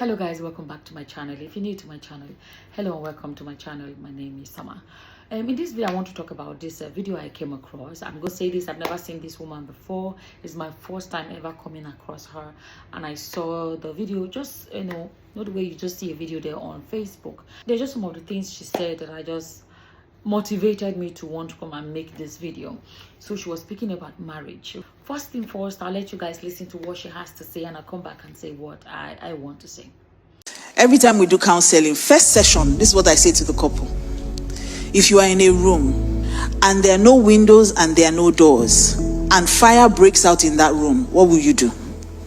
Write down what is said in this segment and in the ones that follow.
Hello guys, welcome back to my channel. If you're new to my channel, hello and welcome to my channel. My name is Summer. In this video I want to talk about this video I came across. I'm gonna say this, I've never seen this woman before. It's my first time ever coming across her, and I saw the video, just not the way you just see a video there on Facebook. There's just some of the things she said that I just motivated me to want to come and make this video. So she was speaking about marriage. First thing first, I'll let you guys listen to what she has to say, and I'll come back and say what I want to say. Every time we do counseling, first session, this is what I say to the couple. If you are in a room and there are no windows and there are no doors and fire breaks out in that room, what will you do?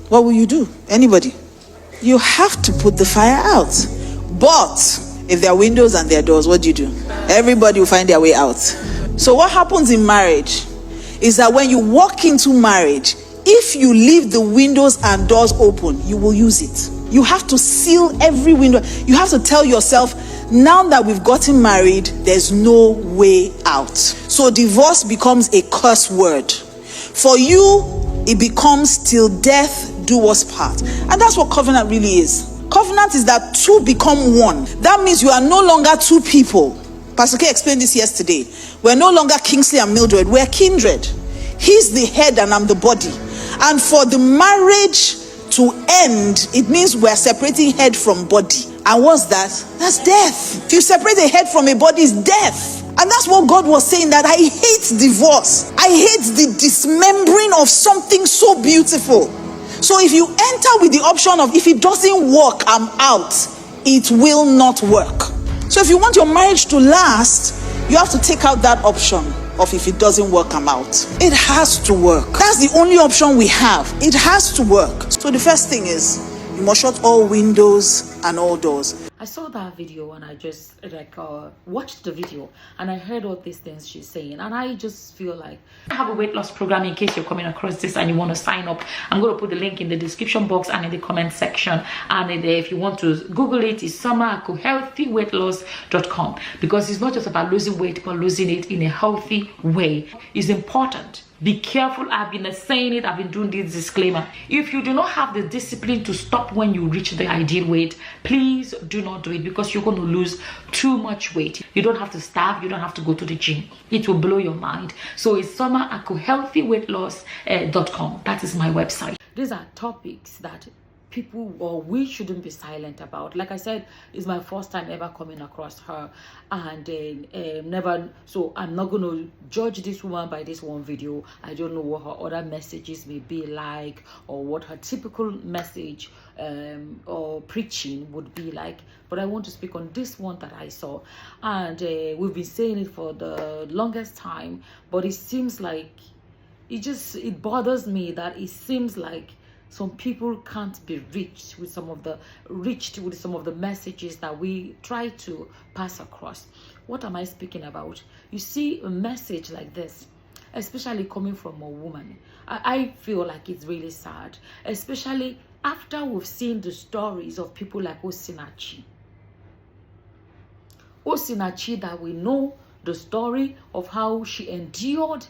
What will you do? Anybody? You have to put the fire out. But if there are windows and there are doors, what do? Everybody will find their way out. So what happens in marriage is that when you walk into marriage, if you leave the windows and doors open, you will use it. You have to seal every window. You have to tell yourself, now that we've gotten married, there's no way out. So divorce becomes a curse word. For you, it becomes till death do us part. And that's what covenant really is. Covenant is that two become one. That means you are no longer two people. Pastor K explained this yesterday. We're no longer Kingsley and Mildred. We're kindred. He's the head and I'm the body. And for the marriage to end, it means we're separating head from body. And what's that? That's death. If you separate a head from a body, it's death. And that's what God was saying, that I hate divorce. I hate the dismembering of something so beautiful. So if you enter with the option of, if it doesn't work, I'm out, it will not work. So if you want your marriage to last, you have to take out that option of, if it doesn't work, I'm out. It has to work. That's the only option we have. It has to work. So the first thing is, you must shut all windows and all doors. I saw that video and I just watched the video and I heard all these things she's saying, and I just feel like I have a weight loss program. In case you're coming across this and you want to sign up, I'm going to put the link in the description box and in the comment section, and if you want to Google it, it's healthyweightloss.com, because it's not just about losing weight but losing it in a healthy way. It's important. Be careful. I've been saying it, I've been doing this disclaimer. If you do not have the discipline to stop when you reach the ideal weight, please do not do it, because you're going to lose too much weight. You don't have to starve, you don't have to go to the gym. It will blow your mind. So it's healthyweightloss.com. That is my website. These are topics that people, or we, shouldn't be silent about. Like I said, it's my first time ever coming across her, and never, so I'm not going to judge this woman by this one video. I don't know what her other messages may be like, or what her typical message or preaching would be like, but I want to speak on this one that I saw. And we've been saying it for the longest time, but it seems like it bothers me that it seems like some people can't be reached with some of the messages that we try to pass across. What am I speaking about? You see a message like this, especially coming from a woman, I feel like it's really sad, especially after we've seen the stories of people like Osinachi, that we know the story of how she endured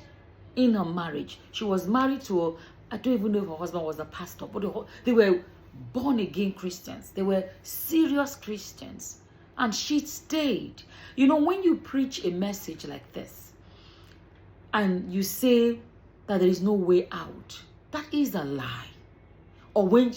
in her marriage. She was married to I don't even know if her husband was a pastor, but they were born again Christians. They were serious Christians. And she stayed. You know, when you preach a message like this and you say that there is no way out, that is a lie. Or when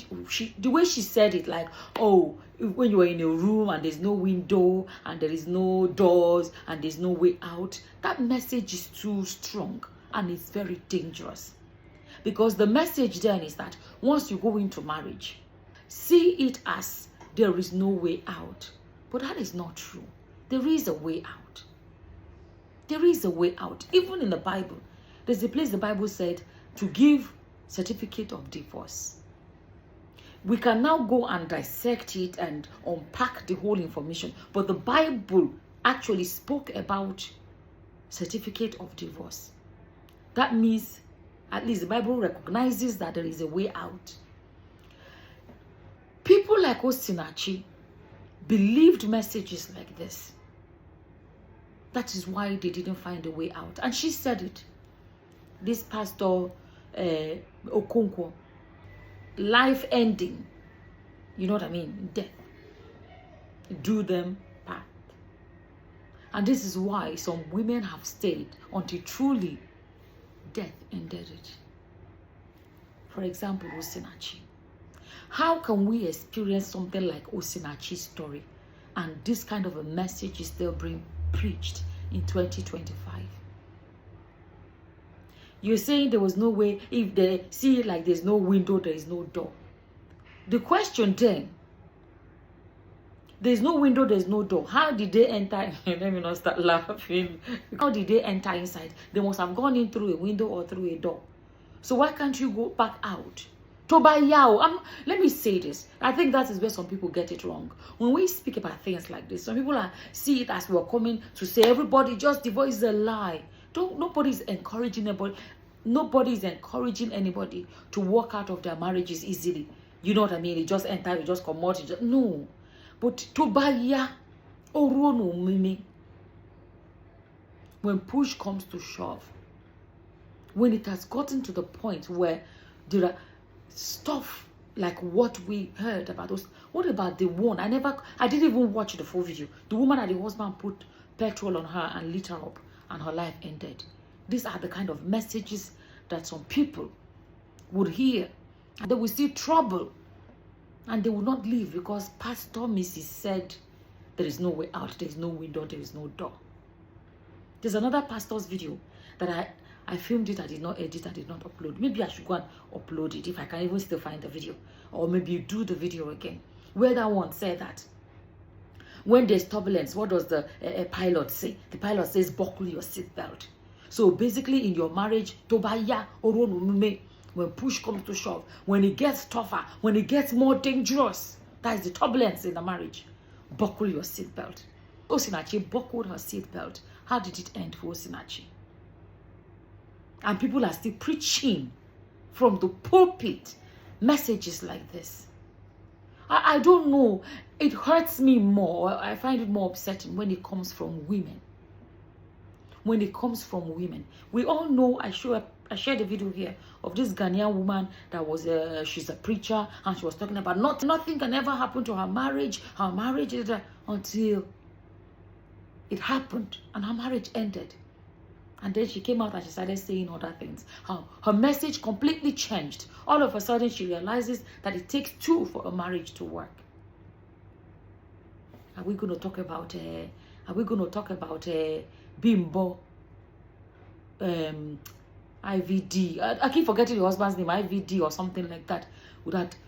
the way she said it, like, oh, when you are in a room and there's no window and there is no doors and there's no way out, that message is too strong and it's very dangerous. Because the message then is that once you go into marriage, see it as there is no way out. But that is not true. There is a way out. There is a way out. Even in the Bible, there's a place the Bible said to give certificate of divorce. We can now go and dissect it and unpack the whole information. But the Bible actually spoke about certificate of divorce. That means at least the Bible recognizes that there is a way out. People like Osinachi believed messages like this. That is why they didn't find a way out. And she said it. This Pastor Okonkwo, life ending You know what I mean? Death. Do them part. And this is why some women have stayed until truly death ended it. For example, Osinachi. How can we experience something like Osinachi's story and this kind of a message is still being preached in 2025? You're saying there was no way, if they see it like there's no window, there is no door. The question then, there's no window, there's no door. How did they enter? Let me not start laughing. How did they enter inside? They must have gone in through a window or through a door. So why can't you go back out? Let me say this. I think that is where some people get it wrong. When we speak about things like this, some people see it as we're coming to say everybody just divorce a lie. Nobody's encouraging anybody. Nobody is encouraging anybody to walk out of their marriages easily. You know what I mean? You just enter, you just come out. No. But when push comes to shove, when it has gotten to the point where there are stuff like what we heard about those. What about the one? I didn't even watch the full video. The woman and the husband put petrol on her and lit her up and her life ended. These are the kind of messages that some people would hear. And they will see trouble. And they will not leave because Pastor Mrs. said there is no way out, there is no window, there is no door. There's another pastor's video that I filmed it, I did not edit, I did not upload. Maybe I should go and upload it if I can even still find the video. Or maybe you do the video again. Where that one said that when there's turbulence, what does the pilot say? The pilot says, buckle your seatbelt. So basically in your marriage, tobaya oronume. When push comes to shove, when it gets tougher, when it gets more dangerous, that is the turbulence in the marriage. Buckle your seatbelt. Osinachi buckled her seatbelt. How did it end for Osinachi? And people are still preaching from the pulpit messages like this. I don't know. It hurts me more. I find it more upsetting when it comes from women. When it comes from women. We all know, I shared a video here of this Ghanaian woman that was she's a preacher and she was talking about nothing can ever happen to her marriage. Her marriage is until it happened and her marriage ended. And then she came out and she started saying other things. Her message completely changed. All of a sudden she realizes that it takes two for a marriage to work. Are we going to talk about Bimbo? IVD. I keep forgetting the husband's name. IVD or something like that.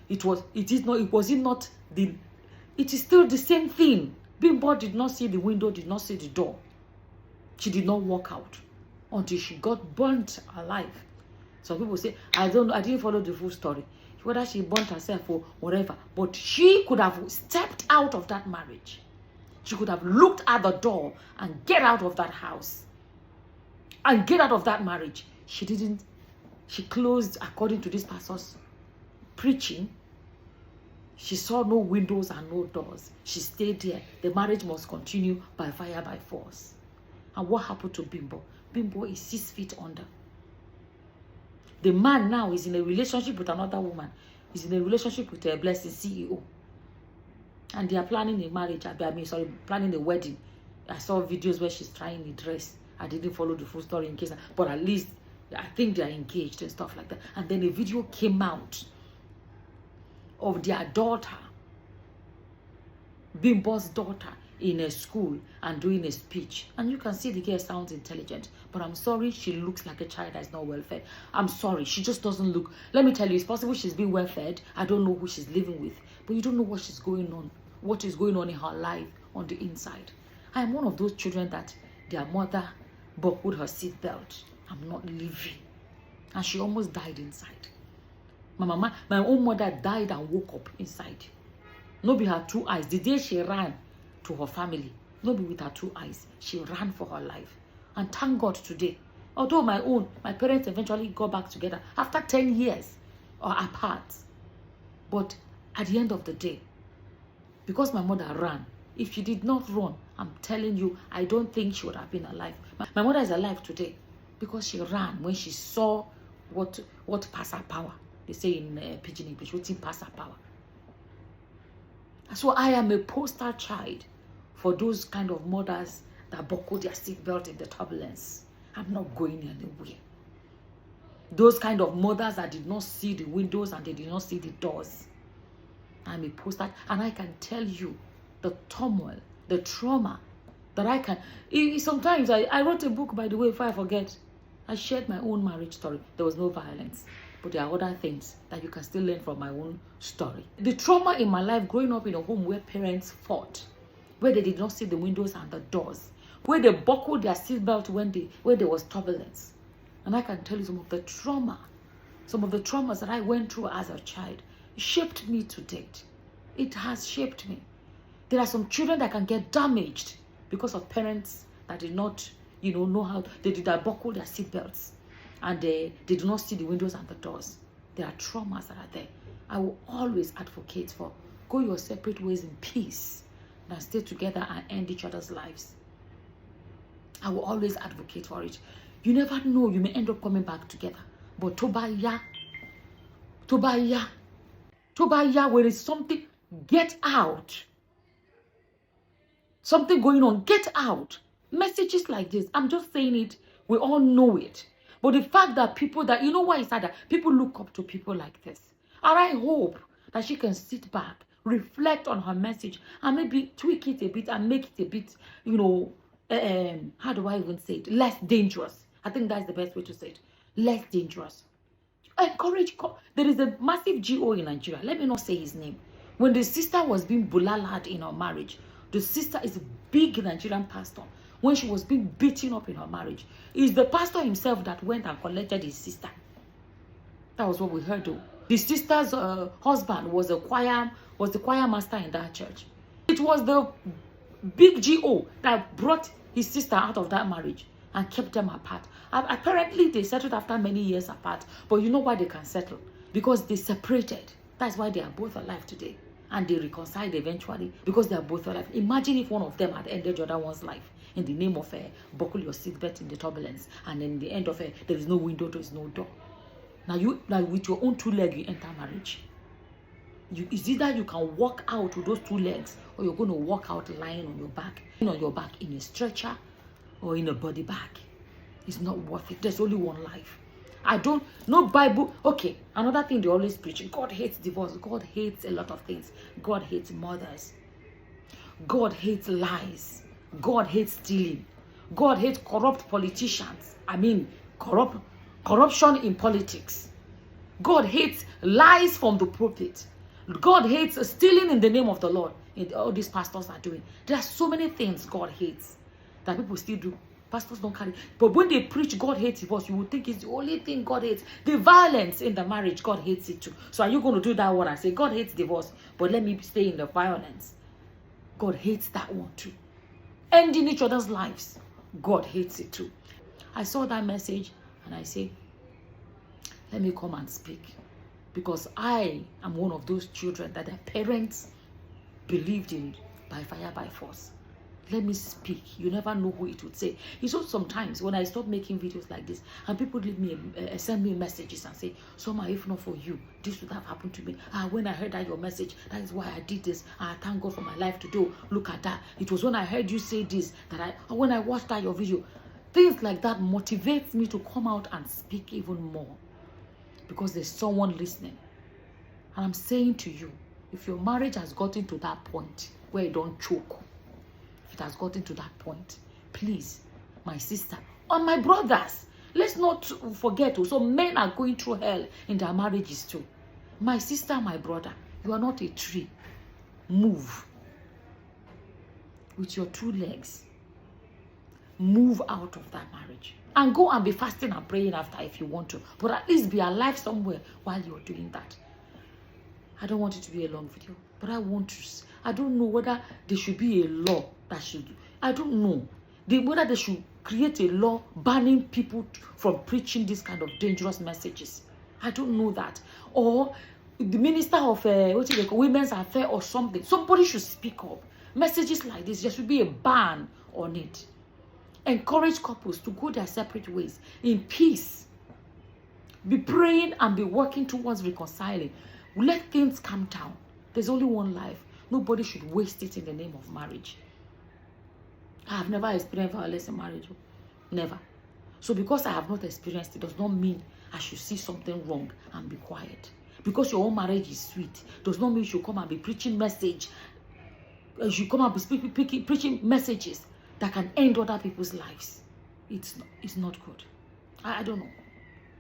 It is still the same thing. Bimbo did not see the window, did not see the door. She did not walk out until she got burnt alive. Some people say, I don't know, I didn't follow the full story. Whether she burnt herself or whatever. But she could have stepped out of that marriage. She could have looked at the door and get out of that house. And get out of that marriage. She didn't. She closed, according to this pastor's preaching. She saw no windows and no doors. She stayed there. The marriage must continue by fire, by force. And what happened to Bimbo? Bimbo is 6 feet under. The man now is in a relationship with another woman. He's in a relationship with a blessing CEO. And they are planning a marriage. Planning a wedding. I saw videos where she's trying a dress. I didn't follow the full story in case, but at least I think they are engaged and stuff like that. And then a video came out of their daughter, Bimbo's daughter, in a school and doing a speech. And you can see the girl sounds intelligent, but I'm sorry, she looks like a child that is not well fed. I'm sorry, she just doesn't look. Let me tell you, it's possible she's been well fed. I don't know who she's living with, but you don't know what she's going on, what is going on in her life on the inside. I am one of those children that their mother buckled her seatbelt. I'm not living. And she almost died inside. My own mother died and woke up inside. No be her 2 eyes. The day she ran to her family, no be with her 2 eyes. She ran for her life. And thank God today. Although my parents eventually got back together after 10 years or apart. But at the end of the day, because my mother ran, if she did not run, I'm telling you, I don't think she would have been alive. My mother is alive today because she ran when she saw what pass her power. They say in Pidgin English, what's in pass her power. So I am a poster child for those kind of mothers that buckle their seatbelt in the turbulence. I'm not going anywhere. Those kind of mothers that did not see the windows and they did not see the doors. I'm a poster, and I can tell you the turmoil, the trauma that I can. Sometimes I wrote a book, by the way, if I forget. I shared my own marriage story. There was no violence. But there are other things that you can still learn from my own story. The trauma in my life growing up in a home where parents fought, where they did not see the windows and the doors, where they buckled their seatbelt when there was turbulence. And I can tell you some of the traumas that I went through as a child shaped me to date. It has shaped me. There are some children that can get damaged because of parents that did not, know how they did not buckle their seatbelts. And they do not see the windows and the doors. There are traumas that are there. I will always advocate for go your separate ways in peace and stay together and end each other's lives. I will always advocate for it. You never know, you may end up coming back together. But Tobaya, where is something, get out. Something going on, get out. Messages like this, I'm just saying it, we all know it. But the fact that people that, why is that people look up to people like this. And I hope that she can sit back, reflect on her message, and maybe tweak it a bit and make it a bit, how do I even say it? Less dangerous. I think that's the best way to say it. Less dangerous. Encourage. There is a massive GO in Nigeria. Let me not say his name. When the sister was being bullied in her marriage, the sister is a big Nigerian pastor. When she was being beaten up in her marriage, it's the pastor himself that went and collected his sister. That was what we heard though. The sister's husband was the choir master in that church. It was the big GO that brought his sister out of that marriage and kept them apart. Apparently they settled after many years apart, but you know why they can settle? Because they separated. That's why they are both alive today. And they reconciled eventually because they are both alive. Imagine if one of them had ended the other one's life in the name of buckle your seatbelt in the turbulence, and in the end of there is no window, there is no door. Now with your own 2 legs you enter marriage. It's either you can walk out with those 2 legs, or you're going to walk out lying on your back in a stretcher or in a body bag. It's not worth it. There's only one life. No Bible. Okay, another thing they always preach, God hates divorce. God hates a lot of things. God hates mothers. God hates lies. God hates stealing. God hates corrupt politicians. Corruption in politics. God hates lies from the pulpit. God hates stealing in the name of the Lord. All these pastors are doing. There are so many things God hates that people still do. Pastors don't carry. But when they preach God hates divorce, you would think it's the only thing God hates. The violence in the marriage, God hates it too. So are you going to do that one and say, God hates divorce, but let me stay in the violence? God hates that one too. Ending each other's lives, God hates it too. I saw that message and I say, let me come and speak. Because I am one of those children that their parents believed in by fire, by force. Let me speak. You never know who it would say. So sometimes when I stop making videos like this and people send me messages and say, Soma, if not for you, this would have happened to me. When I heard that your message, that is why I did this. Thank God for my life today. Look at that. It was when I heard you say this when I watched that your video. Things like that motivates me to come out and speak even more. Because there's someone listening. And I'm saying to you, if your marriage has gotten to that point where you don't choke, if it has gotten to that point, please, my sister, or my brothers, let's not forget also men are going through hell in their marriages too. My sister, my brother, you are not a tree. Move. With your 2 legs. Move out of that marriage. And go and be fasting and praying after if you want to. But at least be alive somewhere while you're doing that. I don't want it to be a long video. But I don't know whether there should be a law that should. I don't know. Whether they should create a law banning people from preaching this kind of dangerous messages. I don't know that. Or the minister of women's affairs or something. Somebody should speak up. Messages like this, there should be a ban on it. Encourage couples to go their separate ways in peace. Be praying and be working towards reconciling. Let things calm down. There's only one life. Nobody should waste it in the name of marriage. I have never experienced violence in marriage. Never. So because I have not experienced it does not mean I should see something wrong and be quiet. Because your own marriage is sweet does not mean you should come and be preaching message. You should come and be preaching messages that can end other people's lives. It's not good. I don't know.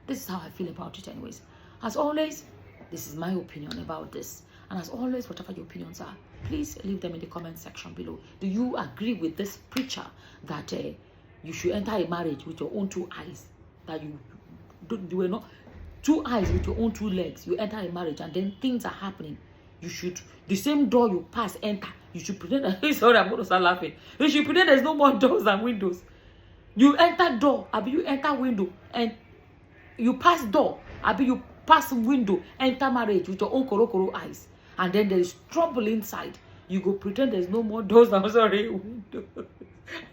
This is how I feel about it anyways. As always, this is my opinion about this. And as always, whatever your opinions are, please leave them in the comment section below. Do you agree with this preacher that you should enter a marriage with your own two eyes? That you were not two eyes with your own two legs. You enter a marriage and then things are happening. You should, the same door you pass, enter. You should pretend that, sorry, I'm going to start laughing. You should pretend there's no more doors and windows. You enter door, you enter window, and you pass door, you pass window, enter marriage with your own koro eyes. And then there is trouble inside. You go pretend there's no more doors. I'm sorry, window.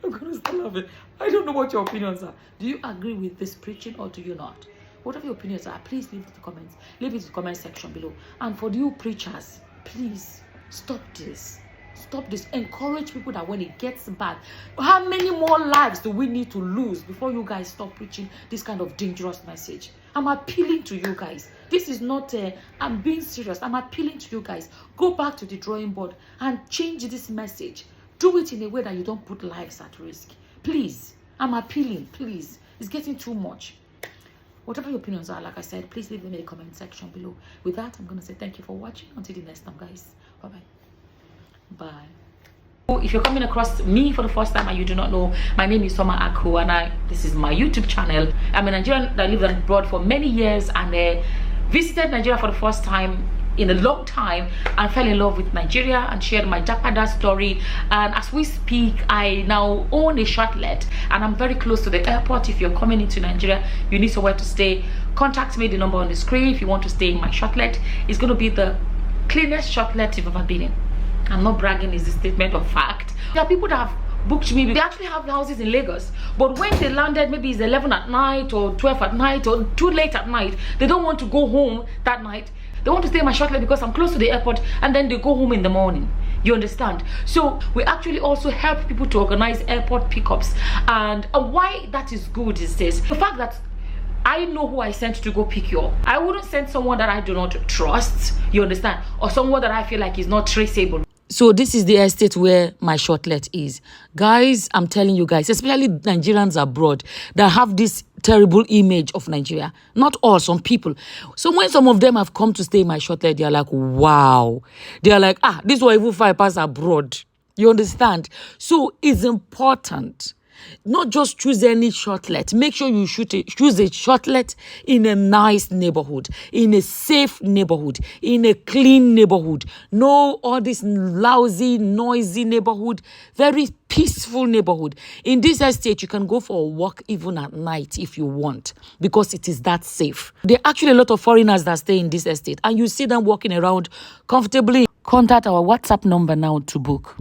I'm going to start laughing. I don't know what your opinions are. Do you agree with this preaching or do you not? Whatever your opinions are, please leave it in the comments. Leave it in the comment section below. And for you preachers, please stop this. Stop this. Encourage people that when it gets bad, how many more lives do we need to lose before you guys stop preaching this kind of dangerous message? I'm appealing to you guys. This is not, I'm being serious. I'm appealing to you guys. Go back to the drawing board and change this message. Do it in a way that you don't put lives at risk. Please. I'm appealing. Please. It's getting too much. Whatever your opinions are, like I said, please leave them in the comment section below. With that, I'm going to say thank you for watching. Until the next time, guys. Bye-bye. Bye. If you're coming across me for the first time and you do not know, my name is Soma Aku and this is my YouTube channel. I'm a Nigerian that lived abroad for many years and visited Nigeria for the first time in a long time and fell in love with Nigeria and shared my Japada story. And as we speak, I now own a Shortlet and I'm very close to the airport. If you're coming into Nigeria, you need somewhere to stay, contact me, the number on the screen. If you want to stay in my Shortlet, it's going to be the cleanest Shortlet you've ever been in. I'm not bragging, it's a statement of fact. There are people that have booked me. They actually have houses in Lagos, but when they landed, maybe it's 11 at night or 12 at night or too late at night, they don't want to go home that night. They want to stay in my Shortlet because I'm close to the airport, and then they go home in the morning. You understand? So we actually also help people to organize airport pickups. And why that is good is this: the fact that I know who I sent to go pick you up. I wouldn't send someone that I do not trust, you understand, or someone that I feel like is not traceable. So this is the estate where my Shortlet is. Guys, I'm telling you guys, especially Nigerians abroad that have this terrible image of Nigeria. Not all, some people. So when some of them have come to stay in my Shortlet, they're like, wow. They're like, this will even fly past abroad. You understand? So it's important. Not just choose any Shortlet. Make sure you choose a Shortlet in a nice neighborhood, in a safe neighborhood, in a clean neighborhood. No all this lousy, noisy neighborhood. Very peaceful neighborhood. In this estate, you can go for a walk even at night if you want, because it is that safe. There are actually a lot of foreigners that stay in this estate, and you see them walking around comfortably. Contact our WhatsApp number now to book.